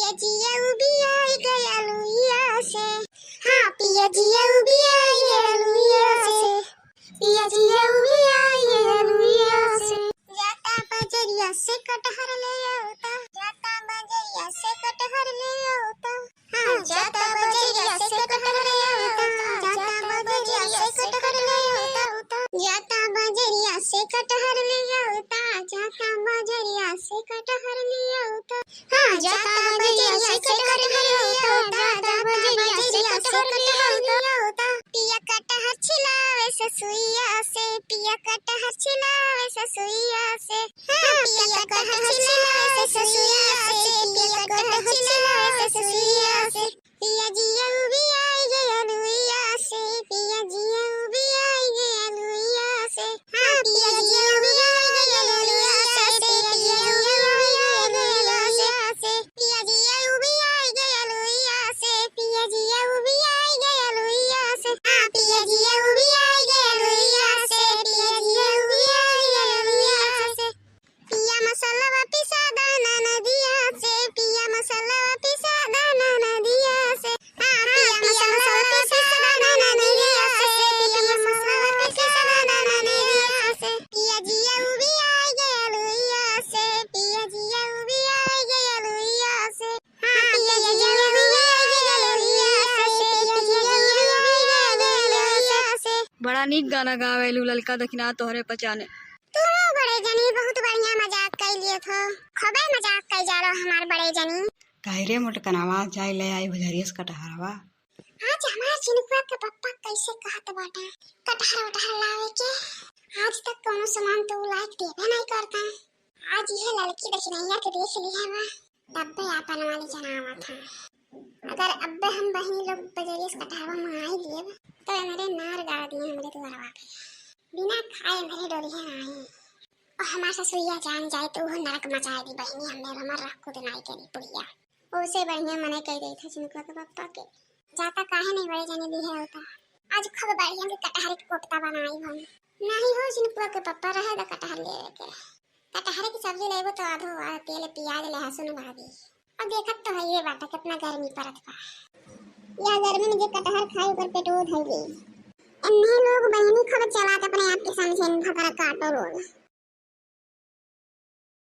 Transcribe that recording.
पिया जिया भी आई गया लुइया से। हाँ पिया जिया भी आई गया लुइया से। पिया जिया भी आई गया लुइया से। जाता बजरिया से कटहर ले आता। जाता बजरिया से कटहर ले आता। हाँ जाता बजरिया से कटहर ले आता। जाता बजरिया से कटहर ले आता। जाता बजरिया से कटहर ले आता। जाता बजरिया से कटहर ले आता। हाँ जाता बजरिया से कटहर ले आता। जाता बजरिया से कटहर ले आता। पिया कटहर छिलावे ससुइया से। पिया कटहर छिलावे ससुइया से। हाँ पिया कटहर छिलावे ससुइया से। पिया कटहर छिलावे ससुइया से। पिया जिया भी आई गया लुइया से। पिया जिया भी आई गया लुइया से। हाँ पिया जिया भी आई गया लुइया से। पिया जिया भी आई गया लुइया से। पिया जिया भी आई गया लुइया से। पिया जिया भी आई गया लुइया से। हाँ पिया जिया भी आई गया लुइया से। पिया जिया भी आई गया लुइया से। पिया मसाला पिसा दाना नदिया से। पिया मसाला पिसा दाना नदिया से। हाँ पिया मसाला पिसा दाना नदिया से। पिया मसाला पिसा दाना नदिया से। पिया जिया भी आई गया लुइया से। पिया जिया भी आई गया लुइया से। हाँ पिया जिया भी आई गया लुइया से। पिया जिया भी आई गया लुइया से। बड़ा नीक गाना गावेलू ललका दखिना तोहरे पहचाने। तुम बड़े जनी बहुत बढ़िया मजाक कर लिए थो। खबे मजाक कर जा रहा हमार बड़े जनी। काहे मोटकनावा जाय ले आई बजरिया से कटहरवा। आज हमार चिनुआ के पप्पा कैसे कहत बाटा कटहर वटहर लावे के। आज तक कोनो सामान तो लायक देबे नहीं करता। आज ये लड़की दखिनैया के देख ली है वा तब्बे आपन वाली जनावा था। अगर अब्बे हम बहनी लोग बजरिया से कटहरवा मंगाई लिए तो मेरे नार गाड़ दिए हमरे द्वारवा पे। बिना खाए मेरे डोली है नहीं। और हमार ससुरिया जान जाए तो वो नरक मचाए दी बहनी। हमने हमार रख खुद नहीं करी पुड़िया। उसे बढ़िया मने कह गई था चिनुआ के पप्पा के। जाता काहे नहीं बड़े जने दी है होता। आज खूब बढ़िया के कटहर के कोफ्ता बनाई हम। नहीं हो चिनुआ के पप्पा रहे तो कटहर ले के। कटहर की सब्जी लेबो तो आधो तेल प्याज लहसुन भाजी। और देखत तो है ये बात कितना गर्मी पड़त बा। या गर्मी में जे कटहर खाए ऊपर पेटो धइले। अन्हे लोग बहनी खबर चलात अपने आप के समझे भकर काटो लोग।